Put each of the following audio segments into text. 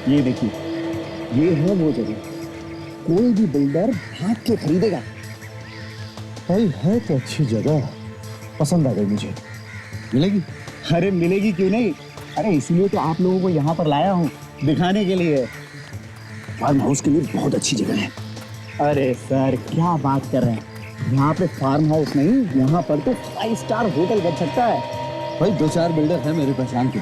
ये देखिए, ये है वो जगह, कोई भी बिल्डर भाग के खरीदेगा। भाई है तो अच्छी जगह, पसंद आ गई मुझे। मिलेगी? अरे मिलेगी क्यों नहीं, अरे इसलिए तो आप लोगों को यहाँ पर लाया हूँ, दिखाने के लिए। फार्म हाउस के लिए बहुत अच्छी जगह है। अरे सर क्या बात कर रहे हैं, यहाँ पे फार्म हाउस नहीं, यहाँ पर तो 5 स्टार होटल बन सकता है। भाई 2-4 बिल्डर है मेरे पहचान के,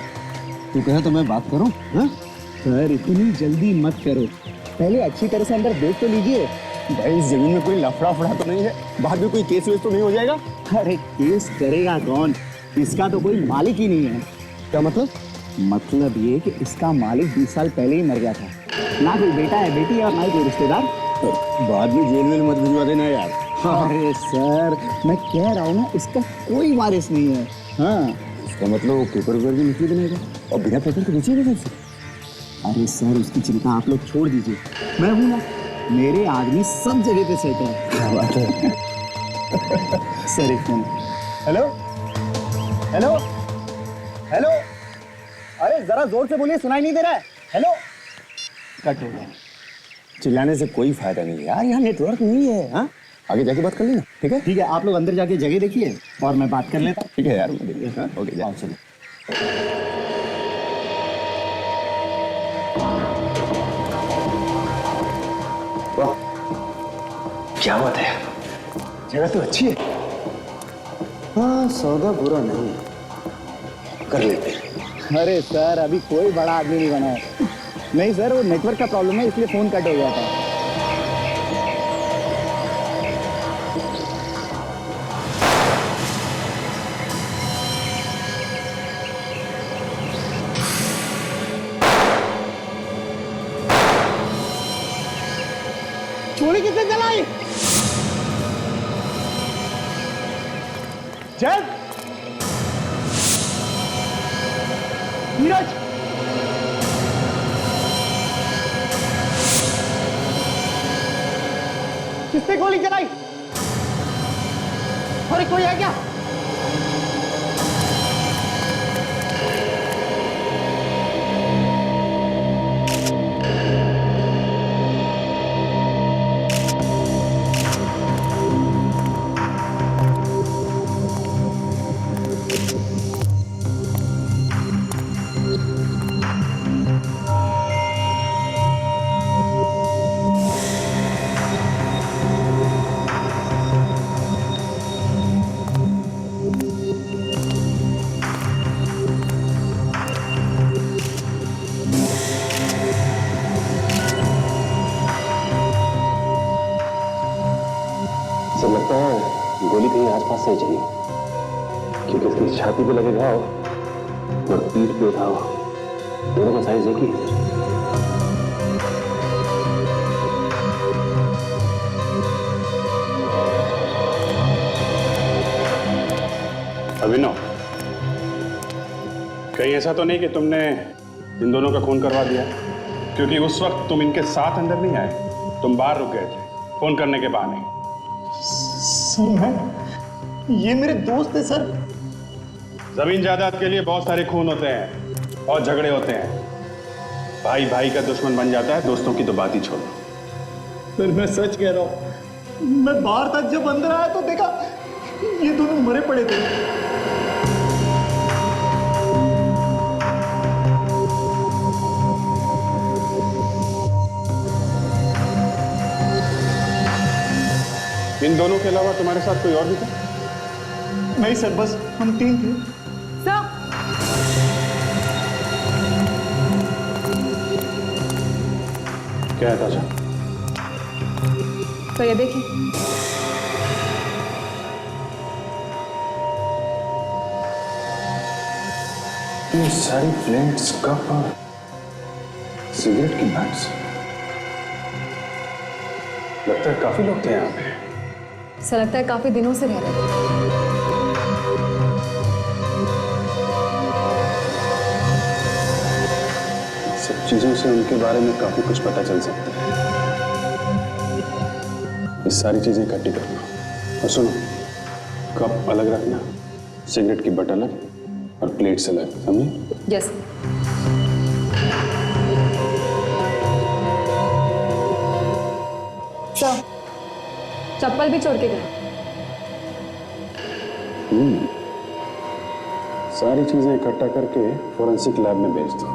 तू कहे तो मैं बात करूं? हाँ? सर इतनी जल्दी मत करो, पहले अच्छी तरह से अंदर देख तो लीजिए। भाई इस जमीन में कोई लफड़ा फड़ा तो नहीं है, बाद में कोई केस वेस तो नहीं हो जाएगा? अरे केस करेगा कौन, इसका तो कोई मालिक ही नहीं है। क्या मतलब? मतलब ये कि इसका मालिक 20 साल पहले ही मर गया था, ना कोई बेटा है बेटी है और ना ही कोई रिश्तेदार। बाद में जेल में मत भिजवा देना यार। अरे सर मैं कह रहा हूँ ना, इसका कोई वारिस नहीं है। हाँ इसका मतलब वो पेपर वेपर भी निकली बनेगा और बिना पेपर के बेचेगा कैसे? अरे सर उसकी चिंता आप लोग छोड़ दीजिए, मैं हूं ना, मेरे आदमी सब जगह पे सेट है। क्या बात है? सर एक मिनट। हेलो हेलो हेलो, अरे जरा जोर से बोलिए, सुनाई नहीं दे रहा है। हेलो, कट हो गया। चिल्लाने से कोई फायदा नहीं है यार, यहाँ नेटवर्क नहीं है। हाँ आगे जाके बात कर लेना, ठीक है? ठीक है, आप लोग अंदर जाके जगह देखिए और मैं बात कर लेता हूँ। ठीक है यार, मैं देखिए। हाँ ओके जाओ चलो। वाह क्या बात है, जगह तो अच्छी है। हाँ सौदा बुरा नहीं, कर लेते हैं। अरे सर अभी कोई बड़ा आदमी नहीं बना है। नहीं सर वो नेटवर्क का प्रॉब्लम है, इसलिए फोन कट हो गया था। गोली किसने चलाई? जय नीरज, किसने गोली चलाई? अरे कोई है क्या? सब लगता है गोली कहीं आसपास से ही चली, क्योंकि इसकी छाती पे लगे घाव और पीठ पे घाव दोनों का साइज एक ही है। अभिनव, कहीं ऐसा तो नहीं कि तुमने इन दोनों का खून करवा दिया? क्योंकि उस वक्त तुम इनके साथ अंदर नहीं आए, तुम बाहर रुक गए थे फोन करने के बहाने। सर मैं, ये मेरे दोस्त है सर। जमीन जायदाद के लिए बहुत सारे खून होते हैं और झगड़े होते हैं, भाई भाई का दुश्मन बन जाता है, दोस्तों की तो बात ही छोड़ो। सर मैं सच कह रहा हूँ, मैं बाहर तक जब अंदर आया तो देखा ये दोनों मरे पड़े थे। इन दोनों के अलावा तुम्हारे साथ कोई और भी था? नहीं सर, बस हम 3 थे। सर क्या है ताजा? तो ये देखिए, ये सारी प्लेट्स, कप और सिगरेट की बट्स, लगता है काफी लोग थे यहाँ पे। ऐसा लगता है काफी दिनों से रह रहे थे। सब चीजों से उनके बारे में काफी कुछ पता चल सकता है। ये सारी चीजें इकट्ठी करना और सुनो, कप अलग रखना, सिगरेट की बट अलग और प्लेट्स अलग, समझे? यस। चप्पल भी छोड़ के गए। सारी चीजें इकट्ठा करके फोरेंसिक लैब में भेज दो।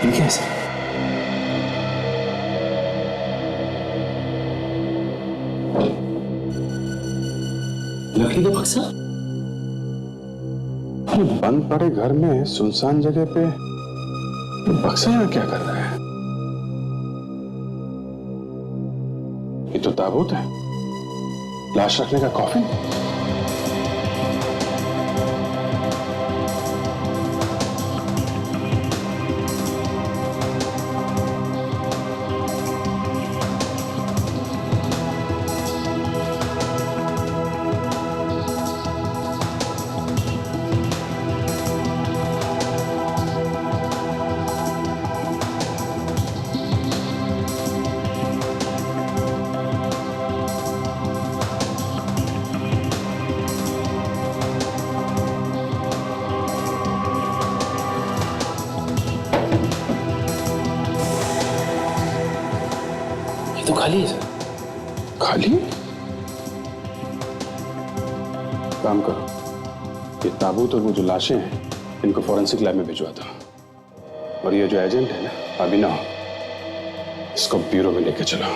ये कैसे? लकड़ी का बक्सा? अरे बंद पड़े घर में सुनसान जगह पे बक्सा यहाँ क्या कर रहा है? ये तो ताबूत है, लाश रखने का कॉफिन। तो खाली है सर। खाली? काम करो, ये ताबूत और वो जो लाशें हैं इनको फोरेंसिक लैब में भिजवा दो। और ये जो एजेंट है ना अभिनव, इसको ब्यूरो में लेके चलो।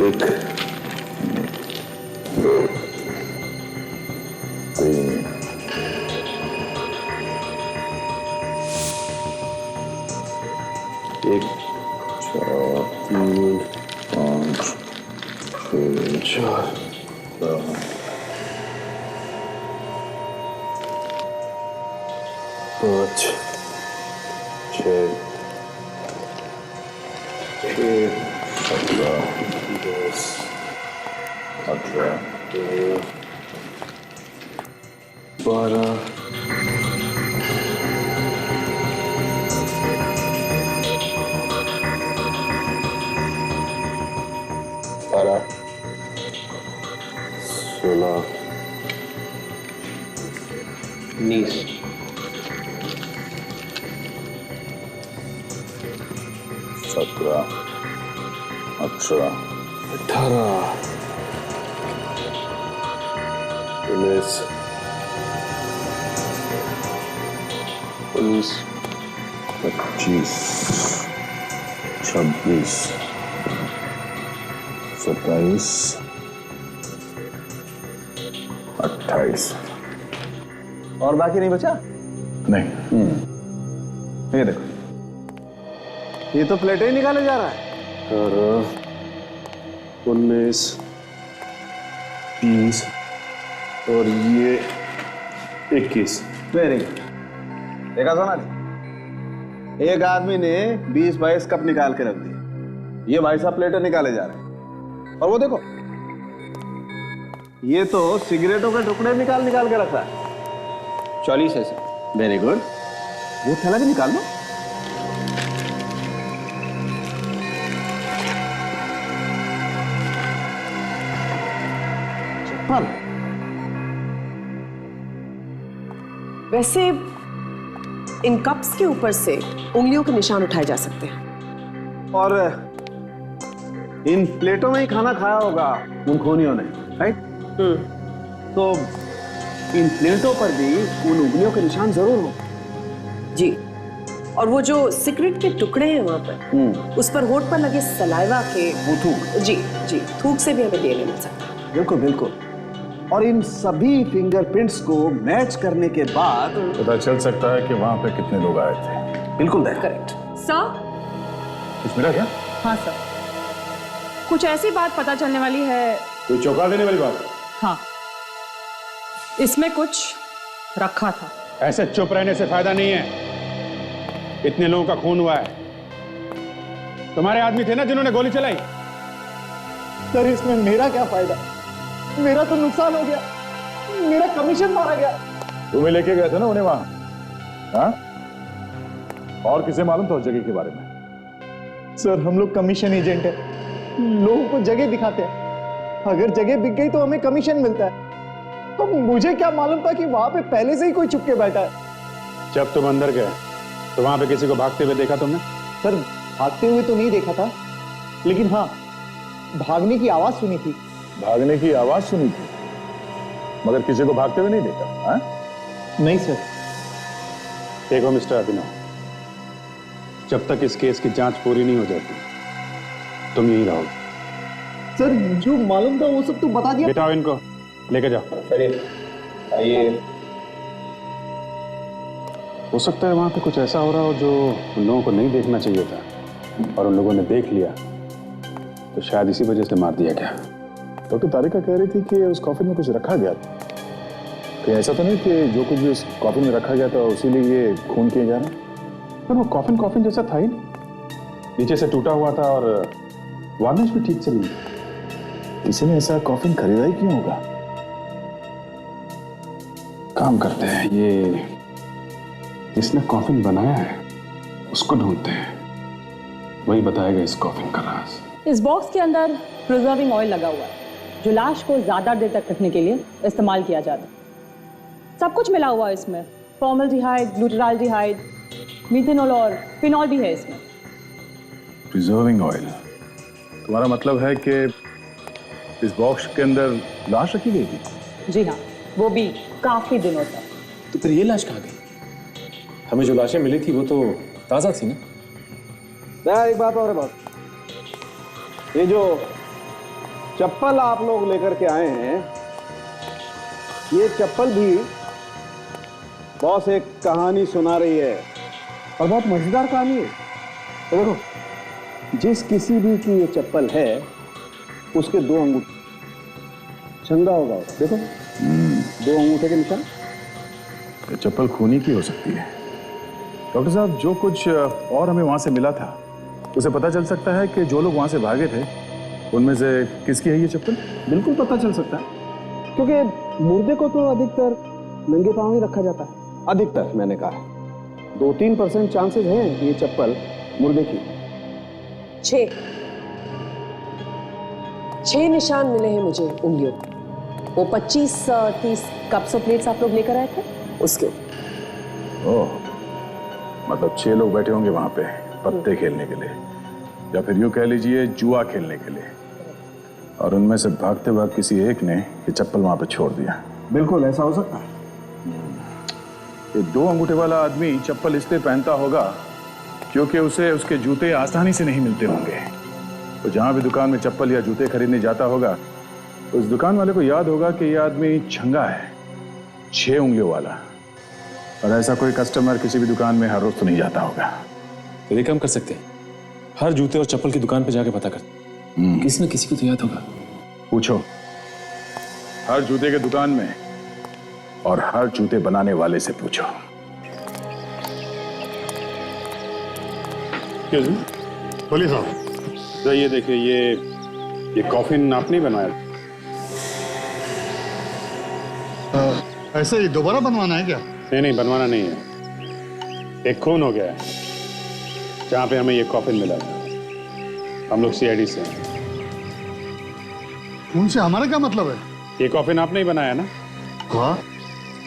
एक, दो, तीन, एक, चार, तीन, पाँच, छः, चार, पाँच, छः, 17, 10, 18, 12, 16, 19, 17, 18, 19, 20, 25, 26, 27, 28। और बाकी नहीं बचा? नहीं। ये देखो, ये तो प्लेटें ही निकाले जा रहा है। 18, 19, 20 और ये 21। Very good. देखा सोनाली, एक आदमी ने 20-22 कप निकाल के रख दिए। ये भाई साहब प्लेटें निकाले जा रहे हैं। और वो देखो, ये तो सिगरेटों के टुकड़े निकाल के रखा है। 40 है सर। Very good. वो थैला भी निकाल लो। चप्पल। वैसे इन कप्स के ऊपर से उंगलियों के निशान उठाए जा सकते हैं। और इन प्लेटों में ही खाना खाया होगा उन खूनियों ने, राइट? तो इन प्लेटों पर भी उन उंगलियों के निशान जरूर हो। जी। और वो जो सिगरेट के टुकड़े हैं वहां पर, उस पर होठ पर लगे सलाइवा के वो थूक। जी जी, थूक से भी हमें डीएनए मिल सकता है। बिल्कुल बिल्कुल। और इन सभी फिंगरप्रिंट्स को मैच करने के बाद पता चल सकता है कि वहां पे कितने लोग आए थे। बिल्कुल करेक्ट सर। कुछ मिला क्या? हाँ सर, कुछ ऐसी बात पता चलने वाली है। कोई चौंका देने वाली बात? हाँ, इसमें कुछ रखा था। ऐसे चुप रहने से फायदा नहीं है। इतने लोगों का खून हुआ है। तुम्हारे आदमी थे ना जिन्होंने गोली चलाई? सर, इसमें मेरा क्या फायदा? मेरा तो नुकसान हो गया, मेरा कमीशन मारा गया। तुम्हें लेके गए थे ना उन्हें वहां? हाँ? और किसे मालूम था उस जगह के बारे में? सर हम लोग कमीशन एजेंट है, लोगों को जगह दिखाते हैं, अगर जगह बिक गई तो हमें कमीशन मिलता है। तो मुझे क्या मालूम था कि वहां पे पहले से ही कोई छुप के बैठा है। जब तुम अंदर गए तो वहां पे किसी को भागते हुए देखा तुमने? सर भागते हुए तो नहीं देखा था, लेकिन हाँ भागने की आवाज सुनी थी। भागने की आवाज सुनी थी, मगर किसी को भागते हुए नहीं देखा? हाँ? नहीं सर। देखो मिस्टर अभिनव, जब तक इस केस की जांच पूरी नहीं हो जाती तुम यहीं रहोगे। सर जो मालूम था वो सब तो बता दिया। बिठाओ इनको, लेके जाओ। आइए। हो सकता है वहां पे कुछ ऐसा हो रहा हो जो उन लोगों को नहीं देखना चाहिए था, और उन लोगों ने देख लिया, तो शायद इसी वजह से मार दिया गया। डॉक्टर तारिका कह रही थी कि उस कॉफिन में कुछ रखा गया था। कहीं ऐसा तो नहीं कि जो कुछ भी उस कॉफिन में रखा गया था उसी लिए ये खून किए जा रहे हैं? पर वो कॉफिन जैसा था ही नहीं, नीचे से टूटा हुआ था और वार्निश भी ठीक से नहीं था। किसी ने ऐसा कॉफिन खरीदा ही क्यों होगा? काम करते हैं, ये जिसने कॉफिन बनाया है उसको ढूंढते हैं, वही बताएगा इस कॉफिन का राज। इस बॉक्स के अंदर प्रिजर्विंग ऑयल लगा हुआ है जो लाश को ज्यादा देर तक रखने के लिए इस्तेमाल किया जाता है। सब कुछ मिला हुआ है इसमें, फॉर्मल्डिहाइड, ग्लूटाराल्डिहाइड, मीथेनॉल और फिनॉल भी है इसमें। प्रिजर्विंग ऑयल, तुम्हारा मतलब है कि इस बॉक्स के अंदर लाश रखी गई थी? जी हाँ, वो भी काफी दिनों तक। तो फिर ये लाश कहाँ गई? हमें जो लाशें मिली थी वो तो ताजा थी ना? एक बात और है, बात ये जो चप्पल आप लोग लेकर के आए हैं, ये चप्पल भी बॉस एक कहानी सुना रही है, और बहुत मजेदार कहानी है। तो देखो, जिस किसी भी की ये चप्पल है उसके 2 अंगूठे, चंगा होगा, देखो 2 अंगूठे के निशान। ये चप्पल खूनी की हो सकती है। डॉक्टर साहब, जो कुछ और हमें वहां से मिला था उसे पता चल सकता है कि जो लोग वहां से भागे थे उनमें से किसकी है ये चप्पल? बिल्कुल पता चल सकता है, क्योंकि मुर्दे को तो अधिकतर नंगे पांव ही रखा जाता है। अधिकतर मैंने कहा, 2-3% चांसेस हैं कि ये चप्पल मुर्दे की। 6 निशान मिले हैं मुझे उंगलियों। वो 25-30 कप्स और प्लेट्स आप लोग लेकर आए थे उसके। ओह, मतलब 6 लोग बैठे होंगे वहां पे पत्ते खेलने के लिए, या फिर यूं कह लीजिए जुआ खेलने के लिए, और उनमें से भागते वक्त किसी एक ने ये चप्पल वहां पे छोड़ दिया। बिल्कुल ऐसा हो सकता है। ये 2 अंगूठे वाला आदमी चप्पल इसलिए पहनता होगा क्योंकि उसे उसके जूते आसानी से नहीं मिलते होंगे। तो जहां भी दुकान में चप्पल या जूते खरीदने जाता होगा, उस दुकान वाले को याद होगा कि यह आदमी छंगा है, 6 उंगलियों वाला, और ऐसा कोई कस्टमर किसी भी दुकान में हर रोज तो नहीं जाता होगा। तो ये काम कर सकते हैं, हर जूते और चप्पल की दुकान पे जाके पता करते, किसी न किसी को तो याद होगा। पूछो, हर जूते के दुकान में और हर जूते बनाने वाले से पूछो। क्यों जी? बोलिए साहब। तो ये देखिए, ये कॉफिन आपने बनाया? ऐसे ही दोबारा बनवाना है क्या? नहीं, बनवाना नहीं है, एक खून हो गया है जहां पे हमें ये कॉफिन मिला था। हम लोग सीआईडी से हैं। उनसे हमारा क्या मतलब है? ये कॉफिन आपने ही बनाया ना? हाँ,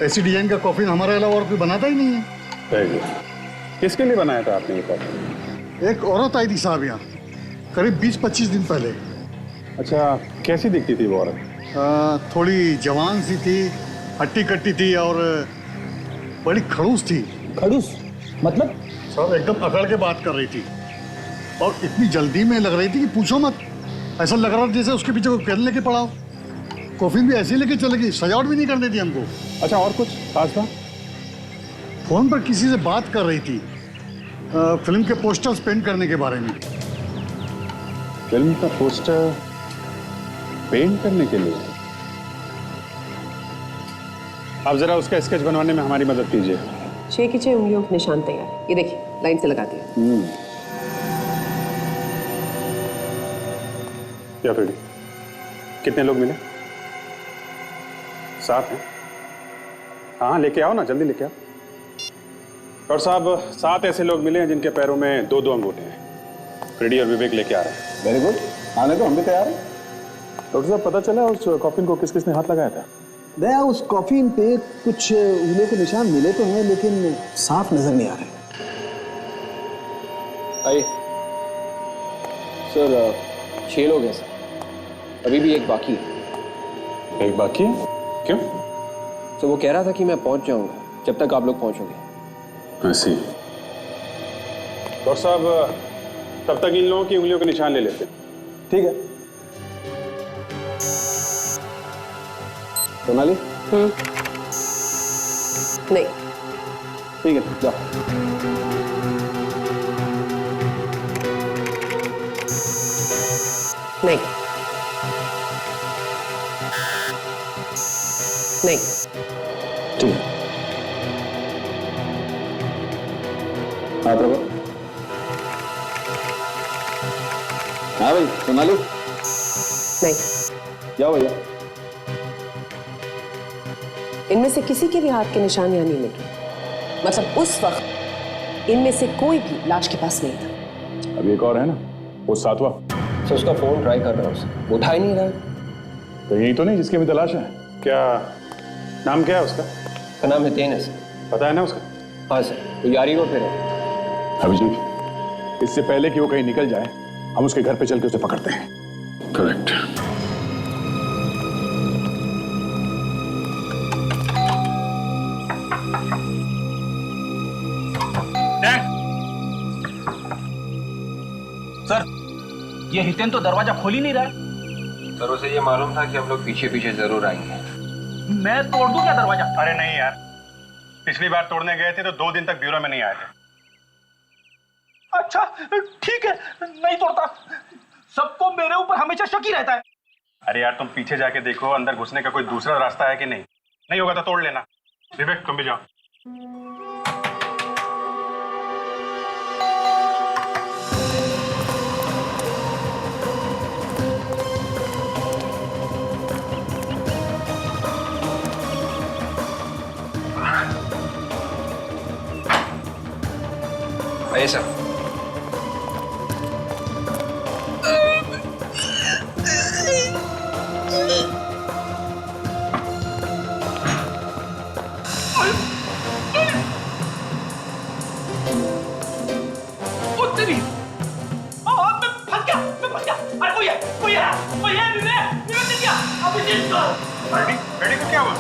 ऐसी डिजाइन का कॉफिन हमारे अलावा और कोई बनाता ही नहीं है। Very good. किसके लिए बनाया था आपने ये कॉफिन? एक औरत आई थी साहब यहाँ, करीब 20-25 दिन पहले। अच्छा, कैसी दिखती थी वो औरत? थोड़ी जवान सी थी, हट्टी कट्टी थी और बड़ी खड़ूस थी। खड़ूस मतलब? सब एकदम अकड़ के बात कर रही थी, और इतनी जल्दी में लग रही थी कि पूछो मत। ऐसा लग रहा था जैसे उसके पीछे कोई पेन लेके पड़ा हो। कॉफिन भी ऐसे ही लेके चलेगी, सजावट भी नहीं करने दी हमको। अच्छा, और कुछ खास बात? फोन पर किसी से बात कर रही थी फिल्म के पोस्टर्स पेंट करने के बारे में। फिल्म का पोस्टर पेंट करने के लिए? आप जरा उसका स्केच बनवाने में हमारी मदद कीजिए। 6 की 6 उंगलियों के निशान तैयार, ये देखिए लाइन से लगा दिया। क्या फिर कितने लोग मिले? 7 हैं। हाँ, लेके आओ ना, जल्दी लेके आओ। और साहब 7 ऐसे लोग मिले हैं जिनके पैरों में 2-2 अंगूठे हैं। फ्रेडी और विवेक लेके आ रहे हैं। वेरी गुड, आने तो हम भी तैयार हैं। डॉक्टर साहब, पता चला उस कॉफिन को किस किसने हाथ लगाया था? दया, उस कॉफिन पे कुछ उंगलियों के निशान मिले तो हैं, लेकिन साफ नजर नहीं आ रहे। आइए सर, 6 लोग हैं सर, अभी भी एक बाकी है। एक बाकी है? क्यों? तो वो कह रहा था कि मैं पहुंच जाऊंगा जब तक आप लोग पहुंचोगे। ऐसी। डॉक्टर साहब, तब तक इन लोगों की उंगलियों के निशान ले लेते हैं। ठीक है। सोनाली? नहीं। ठीक है, जाओ। नहीं। नहीं। ठीक है। हाथ रखो। हाँ भाई, सोनाली? नहीं। जाओ भैया। इनमें से किसी के भी हाथ के निशान यहाँ नहीं मिले। मतलब उस वक्त इनमें से कोई भी लाश के पास नहीं था। अभी एक और है ना, वो 7वां। सर उसका फोन ट्राई कर रहा हूँ सर, उठा ही नहीं रहा। तो यही तो नहीं जिसकी भी तलाश है? क्या नाम क्या है उसका? उसका नाम हितेन है सर। पता है ना उसका? हाँ सर, वो यारी रोड पे है। अभिजीत, इससे पहले कि वो कहीं निकल जाए, हम उसके घर पे चल के उसे पकड़ते हैं। करेक्ट। सर, ये हितेन तो दरवाजा खोल ही नहीं रहा है। सर उसे ये मालूम था कि हम लोग पीछे पीछे जरूर आएंगे। मैं तोड़ दूं क्या दरवाजा? अरे नहीं यार, पिछली बार तोड़ने गए थे तो 2 दिन तक ब्यूरो में नहीं आए थे। अच्छा ठीक है, नहीं तोड़ता। सबको मेरे ऊपर हमेशा शक ही रहता है। अरे यार, तुम पीछे जाके देखो अंदर घुसने का कोई दूसरा रास्ता है कि नहीं। नहीं होगा तो तोड़ लेना। विवेक, तुम भी जाओ। आइए सर। फ्रेडी को क्या हुआ?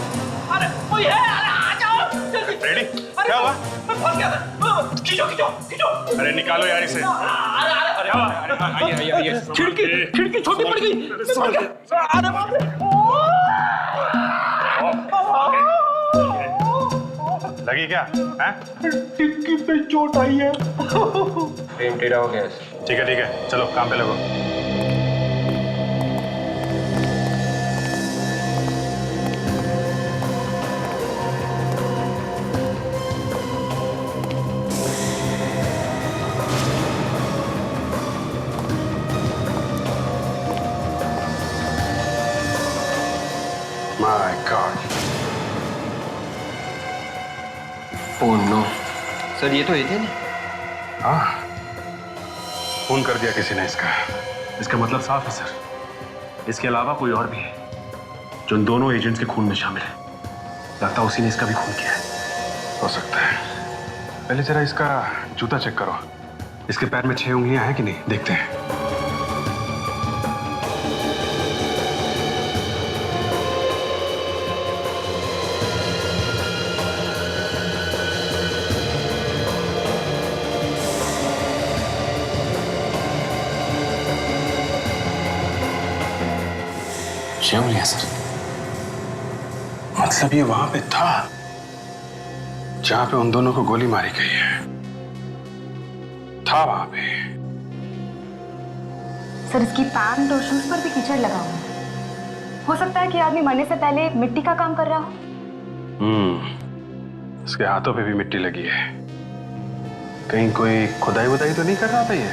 अरे कोई है, अरे आ जाओ जल्दी। फ्रेडी, क्या हुआ? मैं फंस गया था। खींचो खींचो खींचो। अरे निकालो यार इसे। अरे आइए। खिड़की छोटी पड़ गई। अरे बाप रे। लगी क्या? हैं? टिक्की पे चोट आई है। फ्रेम टेढ़ा हो गया। ठीक है, चलो काम पे लगो। My God. Oh no. Sir ये तो हितेन है। हाँ, खून कर दिया किसी ने इसका। इसका मतलब साफ है सर, इसके अलावा कोई और भी है जो इन दोनों एजेंट्स के खून में शामिल है। लगता है उसी ने इसका भी खून किया है। हो सकता है। पहले जरा इसका जूता चेक करो। इसके पैर में 6 उंगलियां हैं कि नहीं, देखते हैं। क्या हो गया सर? मतलब ये वहां पे था जहां पे उन दोनों को गोली मारी गई है। था वहां पे। सर, इसकी पैंट और शूज पर भी कीचड़ लगा हुआ है। हो सकता है कि आदमी मरने से पहले मिट्टी का काम कर रहा हो। इसके हाथों पे भी मिट्टी लगी है। कहीं कोई खुदाई वुदाई तो नहीं कर रहा था ये?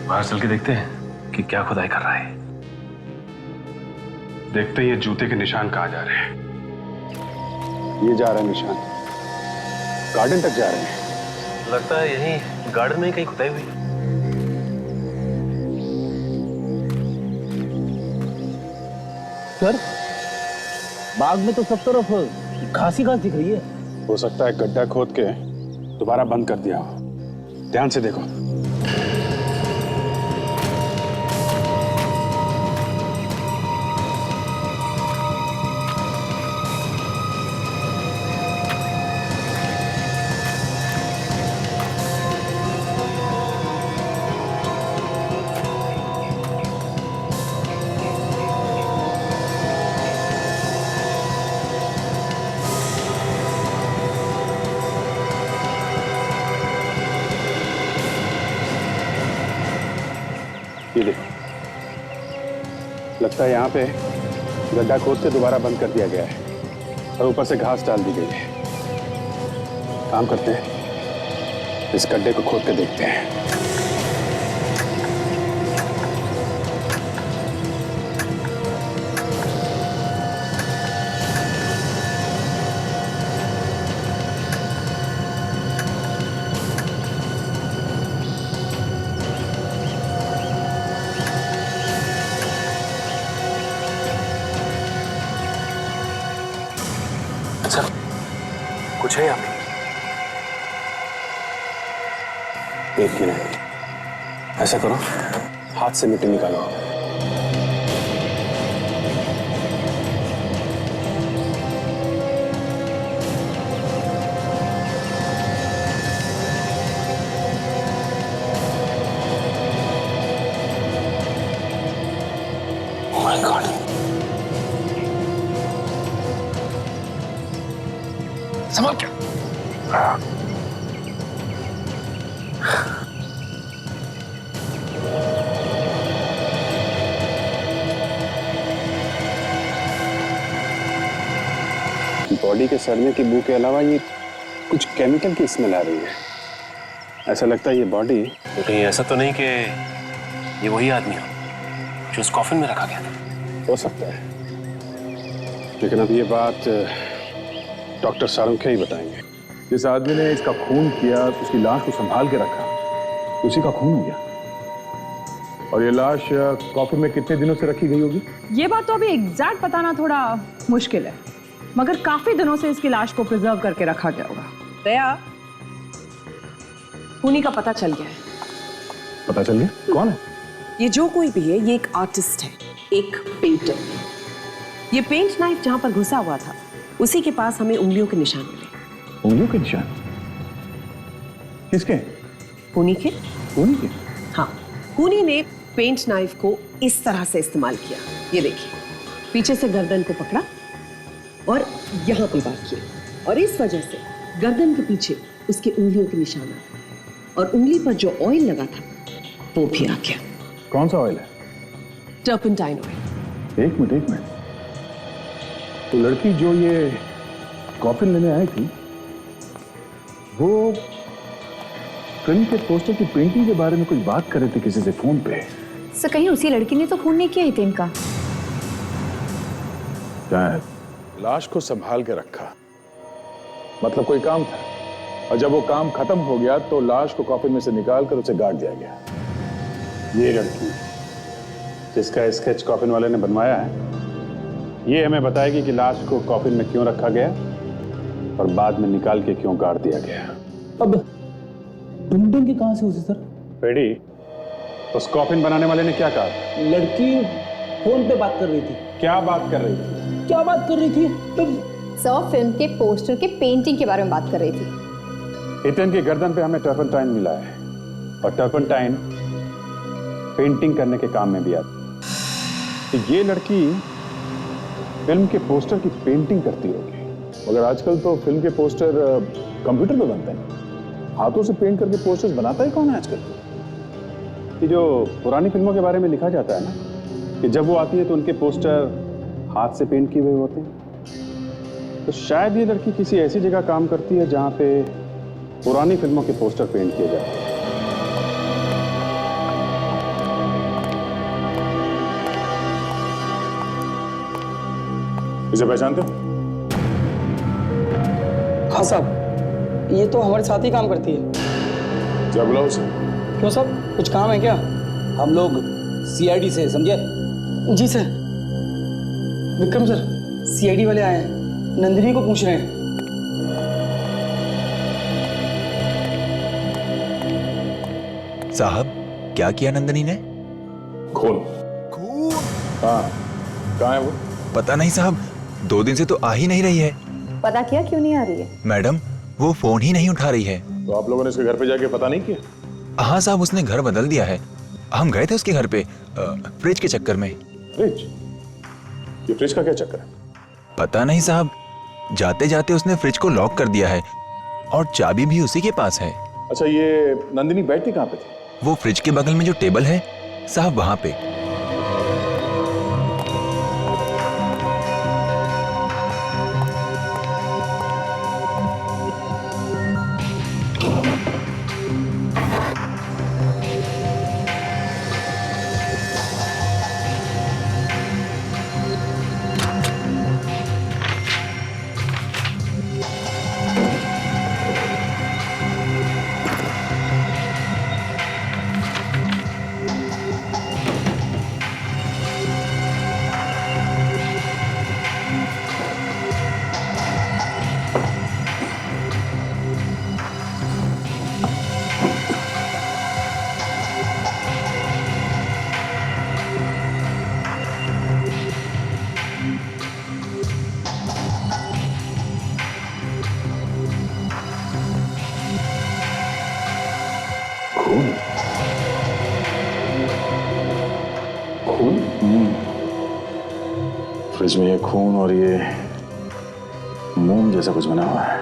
बाहर चल के देखते हैं कि क्या खुदाई कर रहा है। देखते हैं ये जूते के निशान कहाँ जा रहे हैं। ये जा रहा है निशान। गार्डन तक जा रहे हैं। लगता है यहीं गार्डन में ही कहीं खुदाई हुई। सर, बाग में तो सब तरफ घास ही घास दिख रही है। हो सकता है गड्ढा खोद के दोबारा बंद कर दिया हो। ध्यान से देखो। ये देखो, लगता है यहाँ पे गड्ढा खोद के दोबारा बंद कर दिया गया है और ऊपर से घास डाल दी गई है। काम करते हैं, इस गड्ढे को खोद के देखते हैं। अच्छा, कुछ है यहाँ पे? एक मिनट, ऐसा करो, हाथ से मिट्टी निकालो। Oh my God! संभाल क्या? बॉडी के सड़ने की बू के अलावा ये कुछ केमिकल की स्मेल आ रही है। ऐसा लगता है ये बॉडी। तो कहीं ऐसा तो नहीं कि ये वही आदमी हो जो उस कॉफिन में रखा गया था? हो सकता है, लेकिन अब ये बात डॉक्टर सारुंखे ही बताएंगे। जिस आदमी ने इसका खून किया, उसकी लाश को संभाल के रखा, उसी का खून हो गया। और ये लाश कॉफी में कितने दिनों से रखी गई होगी? ये बात तो अभी एग्जैक्ट बताना थोड़ा मुश्किल है, मगर काफी दिनों से इसकी लाश को प्रिजर्व करके रखा गया होगा। दया, खूनी का पता चल गया है। पता चल गया? कौन है? ये जो कोई भी है, ये एक आर्टिस्ट है, एक पेंटर। ये पेंट नाइफ जहां पर घुसा हुआ था, उसी के पास हमें उंगलियों के निशान मिले। उंगलियों के निशान? किसके? खूनी के। खूनी के? हाँ, खूनी ने पेंट नाइफ को इस तरह से इस्तेमाल किया। ये देखिए, पीछे से गर्दन को पकड़ा और यहाँ पे वार किया, और इस वजह से गर्दन के पीछे उसके उंगलियों के निशान आ गए, और उंगली पर जो ऑयल लगा था वो भी आ गया। कौन सा ऑयल है? Turpentine oil. एक मिनट। तो लड़की जो ये कॉफिन लेने आई थी, वो फिल्म के पोस्टर की पेंटिंग के बारे में कुछ बात कर रहे थे किसी से फोन पे। सर, कहीं उसी लड़की ने तो खून नहीं किया ही थे इनका? शायद। लाश को संभाल के रखा, मतलब कोई काम था, और जब वो काम खत्म हो गया तो लाश को कॉफिन में से निकाल कर उसे गाड़ दिया गया। ये लड़की जिसका स्केच कॉफिन वाले ने बनवाया है, ये हमें बताएगी कि लाश को कॉफिन में क्यों रखा गया और बाद में निकाल के क्यों गाड़ दिया गया। अब ढूंढेंगे कि कहां से उसे सर? पेडी, उस कॉफिन बनाने वाले ने क्या कहा? लड़की फोन पे बात कर रही थी। क्या बात कर रही थी? क्या बात कर रही थी? सर, फिल्म के पोस्टर के पेंटिंग के बारे में बात कर रही थी। इतन की गर्दन पे हमें टर्पेंटाइन मिला है, और टर्पेंटाइन पेंटिंग करने के काम में भी आती है। तो ये लड़की फिल्म के पोस्टर की पेंटिंग करती होगी। मगर आजकल तो फिल्म के पोस्टर कंप्यूटर पे बनते हैं, हाथों से पेंट करके पोस्टर्स बनाता ही कौन है आजकल? कि जो पुरानी फिल्मों के बारे में लिखा जाता है ना, कि जब वो आती है तो उनके पोस्टर हाथ से पेंट किए हुए होते हैं। तो शायद ये लड़की किसी ऐसी जगह काम करती है जहां पे पुरानी फिल्मों के पोस्टर पेंट किए जाते हैं। इसे पहचानते हो? हाँ साहब, ये तो हमारे साथ ही काम करती है। क्या बुलाओ उसे? क्यों सर, कुछ काम है क्या? हम लोग सीआईडी से, समझे? जी सर। विक्रम सर, सीआईडी वाले आए हैं, नंदिनी को पूछ रहे हैं। साहब, क्या किया नंदिनी ने? खून। खून? हाँ, कहाँ है वो? पता नहीं साहब, 2 दिन से तो आ ही नहीं रही है। पता किया क्यों नहीं आ रही है? मैडम, वो फोन ही नहीं उठा रही है। तो आप लोगों ने उसके घर पे जाके पता नहीं किया? हाँ साहब, उसने घर बदल दिया है। हम गए थे उसके घर पे फ्रिज के चक्कर में। फ्रिज? ये फ्रिज का क्या चक्कर है? पता नहीं साहब, जाते जाते उसने फ्रिज को लॉक कर दिया है और चाबी भी उसी के पास है। अच्छा, ये नंदिनी बैठती कहाँ पे थी? वो फ्रिज के बगल में जो टेबल है साहब, वहां पे। खून? फ्रिज में ये खून और ये मोम जैसा कुछ बना हुआ है।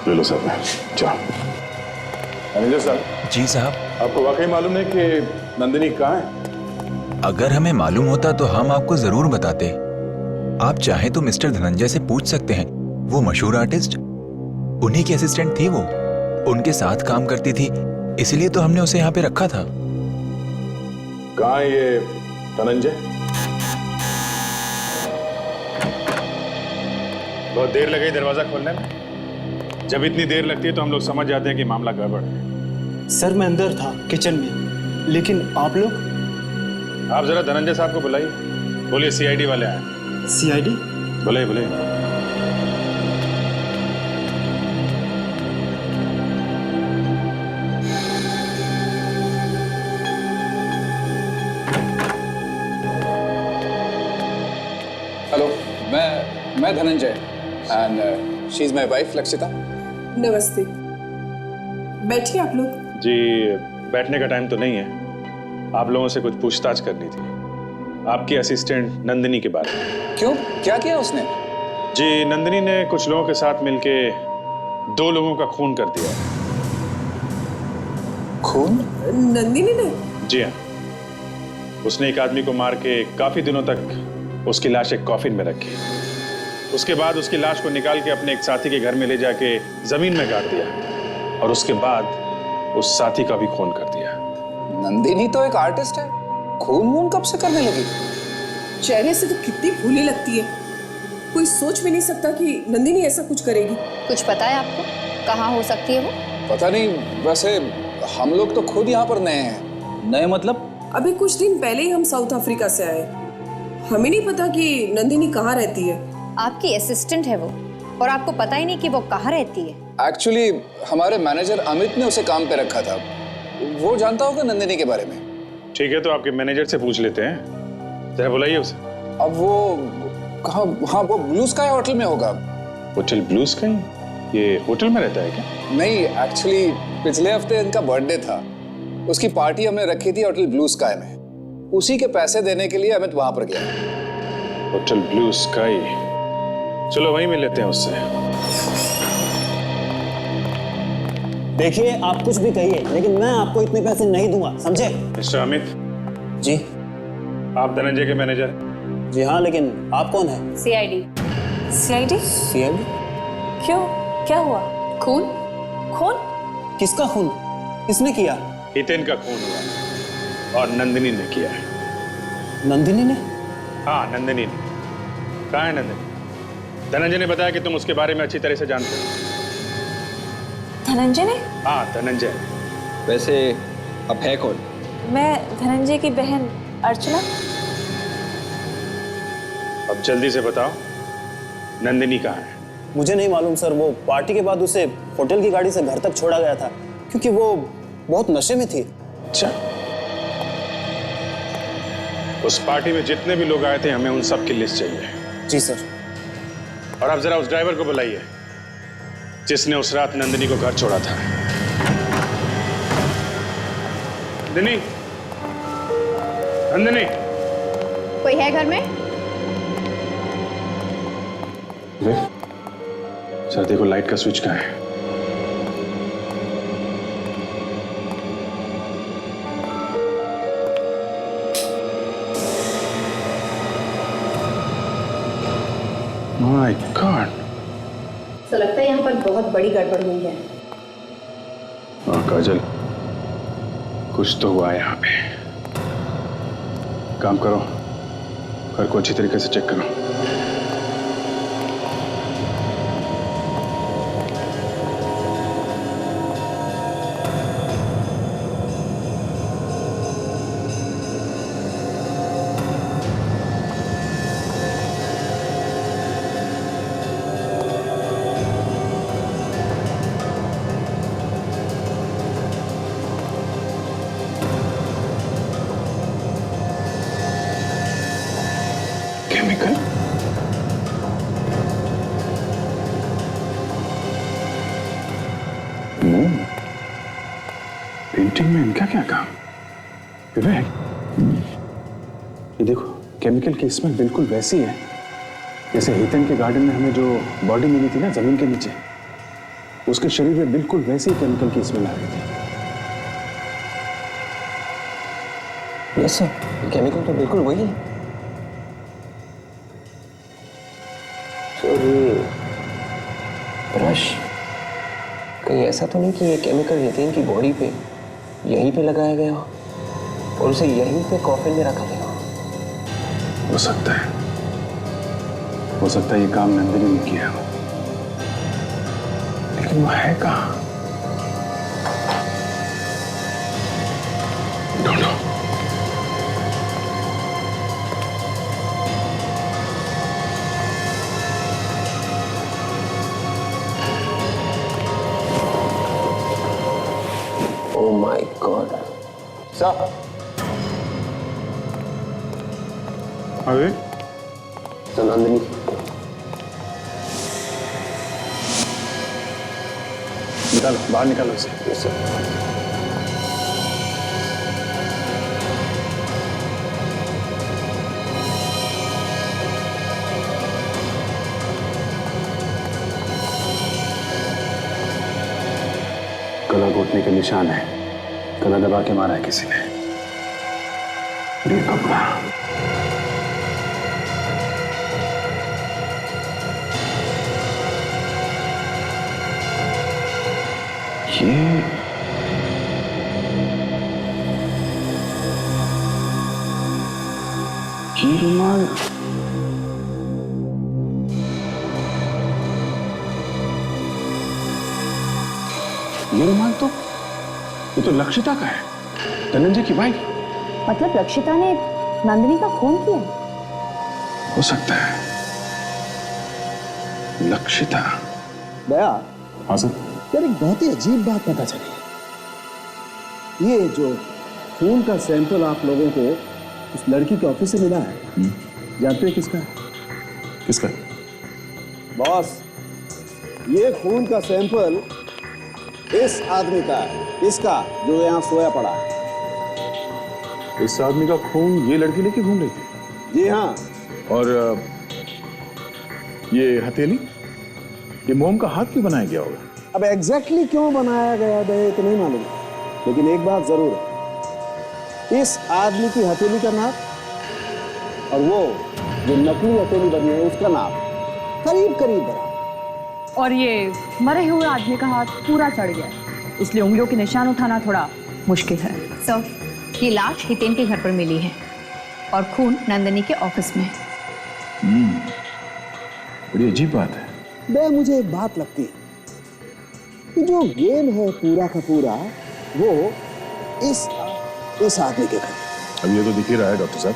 ले लो साहब, जाओ। मैनेजर साहब। जी साहब। आपको वाकई मालूम है कि नंदिनी कहाँ है? अगर हमें मालूम होता तो हम आपको जरूर बताते। आप चाहें तो मिस्टर धनंजय से पूछ सकते हैं, वो मशहूर आर्टिस्ट, उन्हीं की असिस्टेंट थी वो, उनके साथ काम करती थी, इसलिए तो हमने उसे यहाँ पे रखा था। कहाँ है ये धनंजय? बहुत देर लगी दरवाजा खोलने में। जब इतनी देर लगती है तो हम लोग समझ जाते हैं कि मामला गड़बड़ है। सर, मैं अंदर था किचन में, लेकिन आप लोग? आप जरा धनंजय साहब को बुलाइए। बोलिए सीआईडी वाले आए। सीआईडी? बुलाइए बुलाइए। हेलो, मैं Dhananjay and she is my wife Lakshita. नमस्ते, बैठिए आप लोग। जी, बैठने का टाइम तो नहीं है, आप लोगों से कुछ पूछताछ करनी थी आपकी असिस्टेंट नंदिनी के बारे में। क्यों, क्या किया उसने? जी, नंदिनी ने कुछ लोगों के साथ मिलके 2 लोगों का खून कर दिया। खून? नंदिनी ने? जी हाँ, उसने एक आदमी को मार के काफी दिनों तक उसकी लाश एक कॉफिन में रखी। उसके बाद उसकी लाश को निकाल के अपने एक साथी के घर में ले जाके जमीन में गाड़ दिया और उसके बाद उस साथी का भी खून कर दिया। नंदिनी तो एक आर्टिस्ट है, खून वून कब से करने लगी? चेहरे से तो कितनी भोली लगती है, कोई सोच भी नहीं सकता कि नंदिनी ऐसा कुछ करेगी। कुछ पता है आपको, कहाँ हो सकती है वो? पता नहीं, वैसे हम लोग तो खुद यहाँ पर नए हैं। नए मतलब? अभी कुछ दिन पहले ही हम साउथ अफ्रीका से आए, हमें नहीं पता कि नंदिनी कहाँ रहती है। आपकी असिस्टेंट है वो और आपको पता ही नहीं कि वो कहाँ रहती है। एक्चुअली हमारे मैनेजर अमित ने उसे काम पे रखा था, वो जानता होगा नंदिनी के बारे में। ठीक है, तो आपके मैनेजर से पूछ लेते हैं, जरा बुलाइए उसे। अब वो कहाँ? हाँ, वो ब्लू स्काई होटल में होगा। Hotel blue sky? ये होटल में रहता है क्या? नहीं, एक्चुअली पिछले हफ्ते इनका बर्थडे था, उसकी पार्टी हमने रखी थी होटल ब्लू स्काई में, उसी के पैसे देने के लिए अमित वहां पर गया। होटल ब्लू स्काई, चलो वहीं मिल लेते हैं उससे। देखिए, आप कुछ भी कहिए, लेकिन मैं आपको इतने पैसे नहीं दूंगा, समझे? मिस्टर अमित। जी। आप धनंजय के मैनेजर? जी हाँ, लेकिन आप कौन है? सीआईडी। सीआईडी? सीआईडी? क्यों, क्या हुआ? खून? खून? किसका खून? किसने किया? हितेन का खून हुआ और नंदिनी ने किया है। नंदिनी ने? हाँ, नंदिनी ने। कहाँ है नंदिनी? धनंजय ने बताया कि तुम उसके बारे में अच्छी तरह से जानते हो। धनंजय ने? हाँ धनंजय। वैसे अब है कौन? मैं धनंजय की बहन अर्चना। अब जल्दी से बताओ, नंदिनी कहाँ है? मुझे नहीं मालूम सर, वो पार्टी के बाद उसे होटल की गाड़ी से घर तक छोड़ा गया था क्योंकि वो बहुत नशे में थी। अच्छा, उस पार्टी में जितने भी लोग आए थे हमें उन सब की लिस्ट चाहिए। जी सर। और आप जरा उस ड्राइवर को बुलाइए जिसने उस रात नंदिनी को घर छोड़ा था। नंदिनी, नंदिनी। कोई है घर में? सर देखो लाइट का स्विच कहाँ है? My God. तो लगता है यहाँ पर बहुत बड़ी गड़बड़ हुई है। काजल, कुछ तो हुआ है यहाँ पे। काम करो, घर को अच्छी तरीके से चेक करो। केमिकल? पेंटिंग में इनका क्या काम? विवेक, ये देखो केमिकल की स्मेल बिल्कुल वैसी है जैसे हीतन के गार्डन में हमें जो बॉडी मिली थी ना जमीन के नीचे, उसके शरीर में बिल्कुल वैसी केमिकल की स्मेल आ रही थी। यस सर, केमिकल तो बिल्कुल वही है। ब्रश, कहीं ऐसा तो नहीं कि ये केमिकल हितेन की बॉडी पे यहीं पे लगाया गया हो और उसे यहीं पे कॉफिन में रखा गया हो? हो सकता है ये काम नंदिनी ने किया हो, लेकिन वो है कहाँ? ढूंढो। Oh my God. सर। अरे तो नंदिनी, निकालो, बाहर निकालो इसे। Yes sir. गला घोटने के निशान है, गला दबा के मारा है किसी ने। ये कपड़ा, ये रुमाल, ये तो लक्षिता का है, धनंजय की वाइफ। मतलब लक्षिता ने नंदिनी का खून किया? हो सकता है लक्षिता। दया। हाँ सर। यार एक बहुत ही अजीब बात पता चली। ये जो खून का सैंपल आप लोगों को उस लड़की के ऑफिस से मिला है, जानते हो किसका? किसका? बॉस, ये खून का सैंपल इस आदमी का है, इसका जो यहाँ सोया पड़ा है। इस आदमी का खून ये लड़की लेके घूम रही थी? जी हाँ। और ये हथेली, ये मोम का हाथ क्यों बनाया गया होगा? अब एग्जैक्टली क्यों बनाया गया है तो नहीं मालूम, लेकिन एक बात जरूर है, इस आदमी की हथेली का नाप और वो जो नकली हथेली बनी है उसका नाप करीब करीब बराबर। और ये मरे हुए आदमी का हाथ पूरा सड़ गया, इसलिए उंगलियों के निशान उठाना थोड़ा मुश्किल है। सर, ये लाश हितेन के घर पर मिली है और खून नंदिनी के ऑफिस में है। बड़ी अजीब बात है। बे मुझे एक बात लगती है, कि जो गेम है पूरा का पूरा वो इस आदमी के घर। अब ये तो दिख ही रहा है डॉक्टर साहब,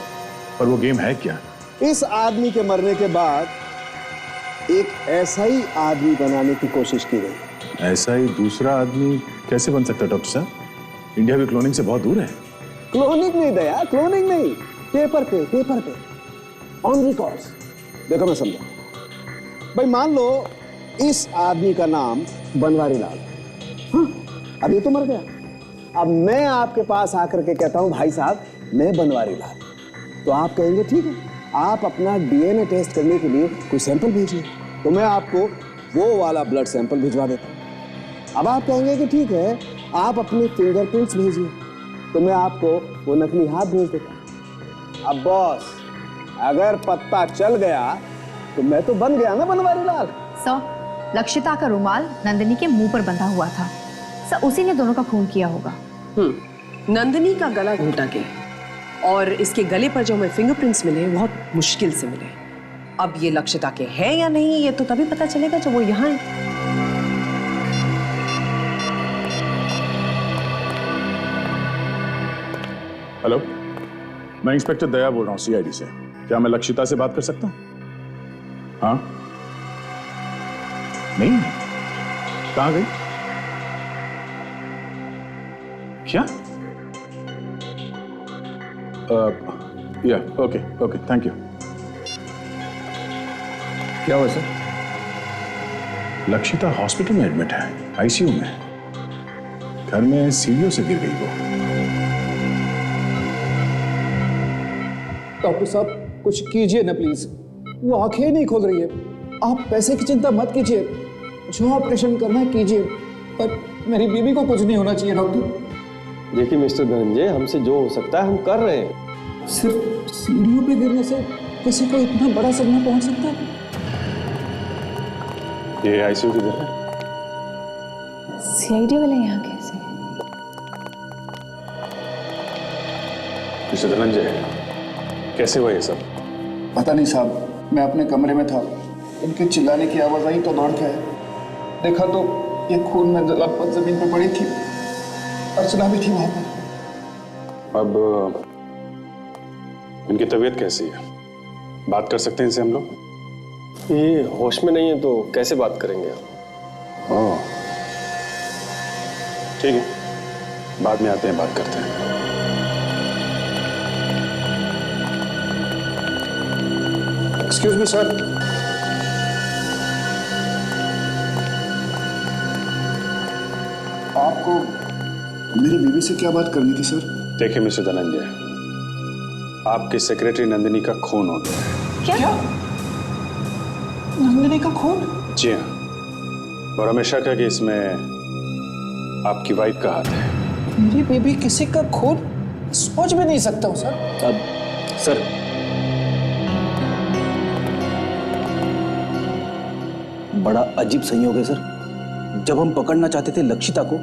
पर वो गेम है क्या? इस आदमी के मरने के बाद एक ऐसा ही आदमी बनाने की कोशिश की गई। ऐसा ही दूसरा आदमी कैसे बन सकता है डॉक्टर साहब? इंडिया भी क्लोनिंग से बहुत दूर है। क्लोनिंग नहीं दया, क्लोनिंग नहीं, पेपर पे ऑन रिकॉर्ड्स। देखो मैं समझा भाई, मान लो इस आदमी का नाम बनवारी लाल। हाँ, अब ये तो मर गया। अब मैं आपके पास आकर के कहता हूं भाई साहब मैं बनवारी लाल, तो आप कहेंगे ठीक है, आप अपना डीएनए टेस्ट करने के लिए कोई सैंपल भेजिए, तो मैं आपको वो वाला ब्लड सैंपल भिजवा देता हूं। अब आप कहेंगे कि ठीक है, आप अपने फिंगरप्रिंट्स भेजिए, तो मैं आपको वो नकली हाथ भेज देता हूं। अब बॉस, अगर पत्ता चल गया तो मैं तो बन गया ना बनवारी लाल। सर, लक्षिता का रुमाल नंदिनी के मुंह पर बंधा हुआ था। सर, उसी ने दोनों का खून किया होगा। नंदिनी का गला घोटा गया और इसके गले पर जो हमें फिंगरप्रिंट्स मिले बहुत मुश्किल से मिले। अब ये लक्षिता के हैं या नहीं, ये तो तभी पता चलेगा जब वो यहाँ है। हेलो, मैं इंस्पेक्टर दया बोल रहा हूँ सीआईडी से। क्या मैं लक्षिता से बात कर सकता हूँ? हाँ? नहीं? कहाँ गई? क्या? या ओके, थैंक यू। क्या हुआ सर? लक्षिता हॉस्पिटल में एडमिट है, आईसीयू में। घर में सीढ़ियों से गिर गई वो। डॉक्टर साहब कुछ कीजिए ना प्लीज, वो आंखें नहीं खोल रही है। आप पैसे की चिंता मत कीजिए, जो ऑपरेशन करना है कीजिए, पर मेरी बीवी को कुछ नहीं होना चाहिए डॉक्टर। देखिए मिस्टर धनंजय, हमसे जो हो सकता है हम कर रहे हैं। सिर्फ सीढ़ियों पे गिरने से किसी को इतना बड़ा सदमा पहुंच सकता है? ये आईसीयू किधर है? सीआईडी वाले यहाँ कैसे? मिस्टर धनंजय, कैसे हुआ ये सब? पता नहीं साहब, मैं अपने कमरे में था, उनके चिल्लाने की आवाज आई तो दौड़ के आया। देखा तो ये खून में लथपथ जमीन पे पड़ी थी, अर्चना भी थी वहां पर। अब इनकी तबीयत कैसी है? बात कर सकते हैं इनसे हम लोग? ये होश में नहीं है तो कैसे बात करेंगे? ओह, ठीक है, बाद में आते हैं, बात करते हैं। Excuse me sir. आपको मेरी बीवी से क्या बात करनी थी सर? देखिए मिस्टर धनंजय, आपकी सेक्रेटरी नंदिनी का खून हो गया है। क्या? नंदिनी का खून? जी हाँ, और हमें शक है कि इसमें आपकी वाइफ का हाथ है। मेरी बेबी किसी का खून सोच भी नहीं सकता हूँ सर। अब सर, बड़ा अजीब संयोग है सर। जब हम पकड़ना चाहते थे लक्षिता को,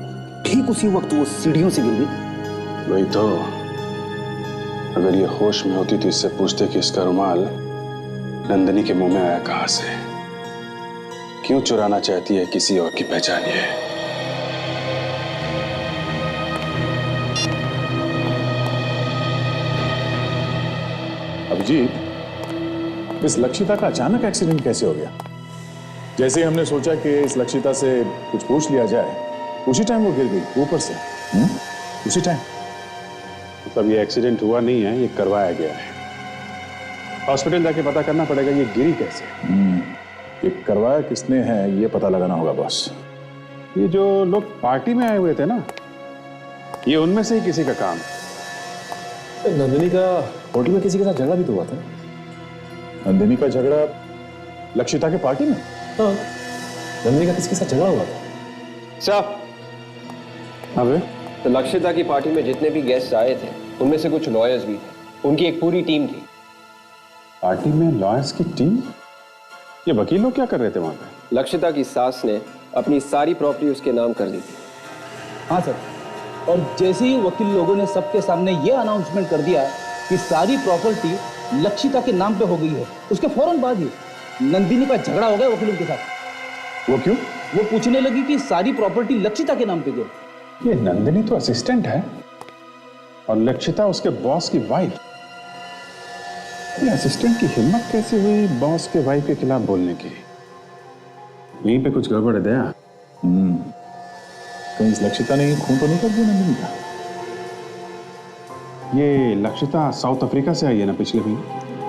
ठीक उसी वक्त वो सीढ़ियों से गिर गई। वही तो, अगर ये होश में होती तो इससे पूछते कि इसका रुमाल नंदिनी के मुंह में आया कहां से, क्यों चुराना चाहती है किसी और की पहचान ये। अभिजीत, इस लक्षिता का अचानक एक्सीडेंट कैसे हो गया? जैसे ही हमने सोचा कि इस लक्षिता से कुछ पूछ लिया जाए, उसी टाइम वो गिर गई ऊपर से। उसी टाइम? मतलब ये एक्सीडेंट हुआ नहीं है, ये करवाया गया है। हॉस्पिटल जाके पता करना पड़ेगा ये गिरी कैसे। ये करवाया किसने है ये पता लगाना होगा बॉस। ये जो लोग पार्टी में आए हुए थे ना, ये उनमें से ही किसी का काम है। नंदिनी का होटल में किसी के साथ झगड़ा भी तो हुआ था। नंदिनी का झगड़ा लक्षिता के पार्टी में? हाँ, नंदिनी का किसी के साथ झगड़ा हुआ था। साहब, अबे तो लक्षिता की पार्टी में जितने भी गेस्ट आए थे उनमें से कुछ लॉयर्स भी थे, उनकी एक पूरी टीम थी। पार्टी में लॉयर्स की टीम? ये वकील लोग क्या कर रहे थे वहां पे? लक्षिता की सास ने अपनी सारी प्रॉपर्टी उसके नाम कर दी थी। हाँ सर, और जैसे ही वकील लोगों ने सबके सामने ये अनाउंसमेंट कर दिया कि सारी प्रॉपर्टी लक्षिता के नाम पे हो गई है, उसके फौरन बाद ही नंदिनी का झगड़ा हो गया वकीलों के साथ। वो क्यों? वो पूछने लगी कि सारी प्रॉपर्टी लक्षिता के नाम पे क्यों? ये नंदिनी तो असिस्टेंट है और लक्षिता उसके बॉस की वाइफ। ये असिस्टेंट की हिम्मत कैसे हुई बॉस के वाइफ के खिलाफ बोलने की? यहीं पे कुछ गड़बड़ है दया। कहीं इस लक्षिता ने खून तो नहीं कर दिया नंदिनी का? ये लक्षिता साउथ अफ्रीका से आई है ना पिछले महीने?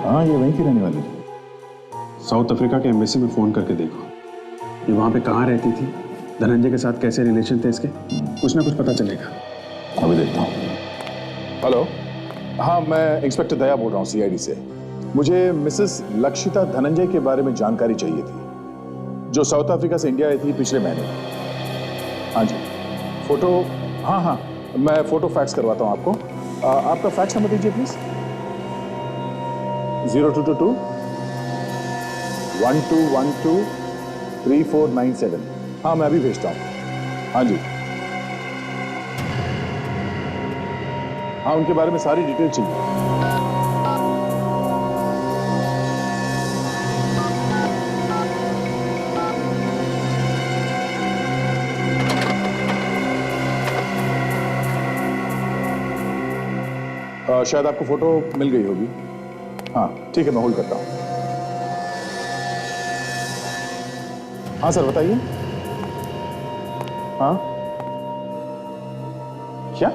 हाँ, ये वहीं की रहने वाली। साउथ अफ्रीका के एम्बेसी में फोन करके देखो, ये वहां पे कहाँ रहती थी, धनंजय के साथ कैसे रिलेशन थे इसके, कुछ ना कुछ पता चलेगा। अभी देखता हूँ। हेलो, हाँ मैं इंस्पेक्टर दया बोल रहा हूँ सीआईडी से। मुझे मिसेस लक्षिता धनंजय के बारे में जानकारी चाहिए थी, जो साउथ अफ्रीका से इंडिया आई थी पिछले महीने। हाँ जी, फोटो, हाँ मैं फोटो फैक्स करवाता हूँ आपको। आपका फैक्स नंबर दीजिए प्लीज। 0222 1212 3497। हाँ मैं अभी भेजता हूँ। हाँ जी, हाँ उनके बारे में सारी डिटेल चाहिए। शायद आपको फोटो मिल गई होगी। हाँ ठीक है, मैं होल्ड करता हूँ। हाँ सर बताइए। हाँ क्या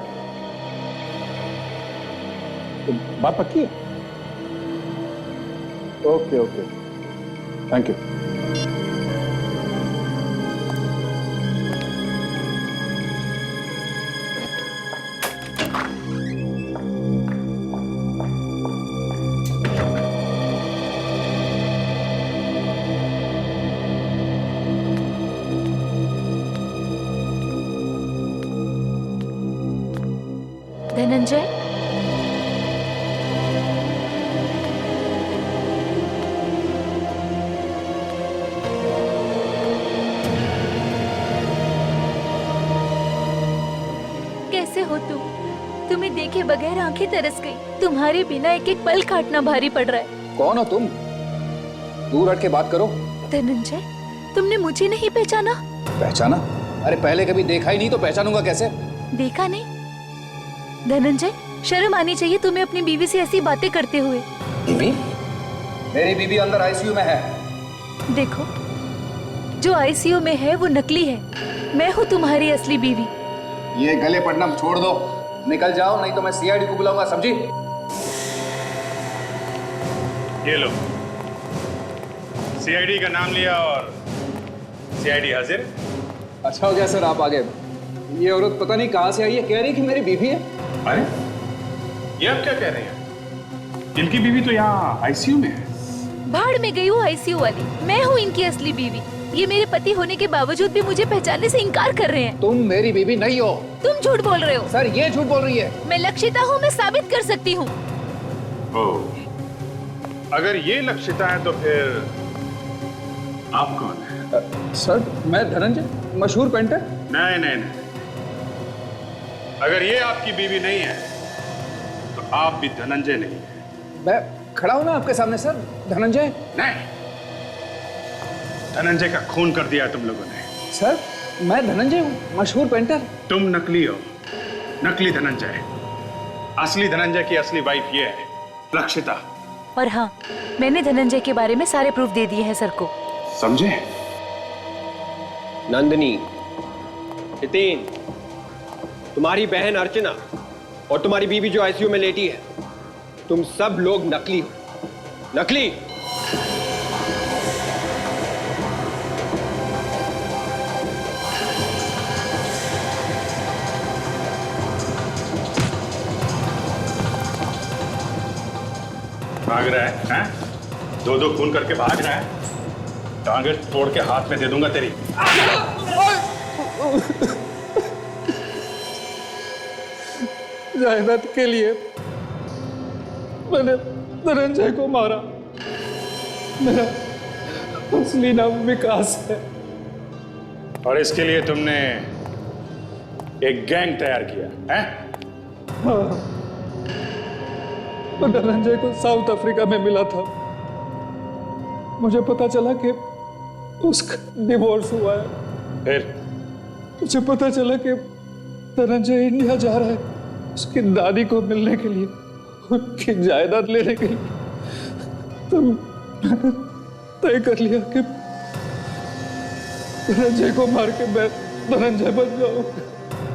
बात पक्की है? Okay okay, thank you. Dhananjay, कैसे हो तुम? तुम्हें देखे बगैर आंखें तरस गई। तुम्हारे बिना एक एक पल काटना भारी पड़ रहा है। कौन हो तुम? दूर हट के बात करो। धनंजय, तुमने मुझे नहीं पहचाना? पहचाना? अरे पहले कभी देखा ही नहीं तो पहचानूंगा कैसे? देखा नहीं? धनंजय, शर्म आनी चाहिए तुम्हें अपनी बीवी से ऐसी बातें करते हुए। बीवी? मेरी बीवी अंदर आईसीयू में है। देखो, जो आईसीयू में है वो नकली है। मैं हूँ तुम्हारी असली बीवी। ये गले पड़ना छोड़ दो, निकल जाओ नहीं तो मैं सीआईडी को बुलाऊंगा, समझी? ये लो, सीआईडी का नाम लिया और सीआईडी हाजिर। अच्छा हो गया सर आप आ गए। ये औरत पता नहीं कहां से आई है, कह रही कि मेरी बीवी है। अरे ये आप क्या कह रहे हैं? इनकी बीवी तो यहाँ आईसीयू में है। भाड़ में गई हूँ आईसीयू वाली। मैं हूँ इनकी असली बीवी। ये मेरे पति होने के बावजूद भी मुझे पहचानने से इनकार कर रहे हैं। तुम मेरी बीवी नहीं हो। तुम झूठ बोल रहे हो। सर ये झूठ बोल रही है। मैं लक्षिता हूँ, मैं साबित कर सकती हूँ। अगर ये लक्षिता है तो फिर आप कौन है? सर मैं धनंजय, मशहूर पेंटर। नहीं नहीं नहीं, अगर ये आपकी बीवी नहीं है तो आप भी धनंजय नहीं है। मैं खड़ा हूं ना आपके सामने सर, धनंजय। नहीं, धनंजय का खून कर दिया तुम लोगों ने। सर मैं धनंजय हूँ, मशहूर पेंटर। तुम नकली हो, नकली धनंजय। असली धनंजय की असली वाइफ ये है, लक्षिता। और हाँ, मैंने धनंजय के बारे में सारे प्रूफ दे दिए हैं सर को। समझे? नंदिनी, नितिन, तुम्हारी बहन अर्चना और तुम्हारी बीवी जो आईसीयू में लेटी है, तुम सब लोग नकली हो। नकली। भाग रहा है, हैं? दो दो खून करके भाग रहा है। टांगे तोड़ के हाथ में दे दूंगा तेरी। जायदाद के लिए मैंने धनंजय को मारा। मेरा असली नाम विकास है। और इसके लिए तुमने एक गैंग तैयार किया है? हाँ, तो धनंजय को साउथ अफ्रीका में मिला था। मुझे पता चला कि उसका डिवोर्स हुआ है। फिर मुझे पता चला कि धनंजय इंडिया जा रहा है उसकी दादी को मिलने के लिए, उनकी जायदाद लेने के लिए। तो मैंने तय कर लिया कि धनंजय को मार के मैं धनंजय बन जाऊंगा।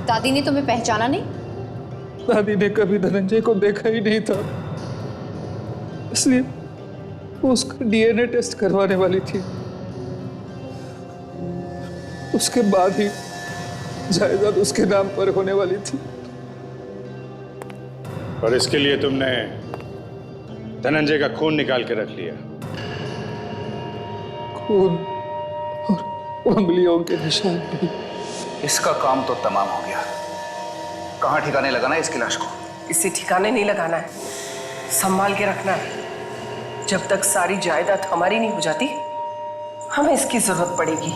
दादी ने तुम्हें पहचाना नहीं? दादी ने कभी धनंजय को देखा ही नहीं था, इसलिए वो उसका डीएनए टेस्ट करवाने वाली थी। उसके बाद ही जायदाद उसके नाम पर होने वाली थी। और इसके लिए तुमने धनंजय का खून निकाल के रख लिया। खून और उंगलियों के निशान भी। इसका काम तो तमाम हो गया। कहाँ ठिकाने लगाना है इसकी लाश को? इसे ठिकाने नहीं लगाना है, संभाल के रखना है। जब तक सारी जायदाद हमारी नहीं हो जाती, हमें इसकी जरूरत पड़ेगी।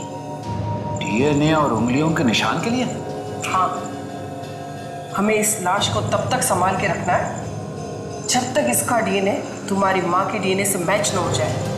डीएनए और उंगलियों के निशान के लिए? हाँ, हमें इस लाश को तब तक संभाल के रखना है जब तक इसका डीएनए तुम्हारी माँ के डीएनए से मैच न हो जाए।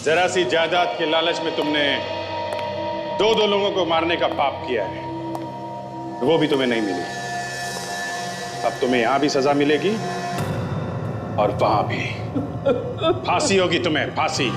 जरा सी जायदाद के लालच में तुमने दो लोगों को मारने का पाप किया है, वो भी तुम्हें नहीं मिली। अब तुम्हें यहां भी सजा मिलेगी और वहां भी। फांसी होगी तुम्हें, फांसी।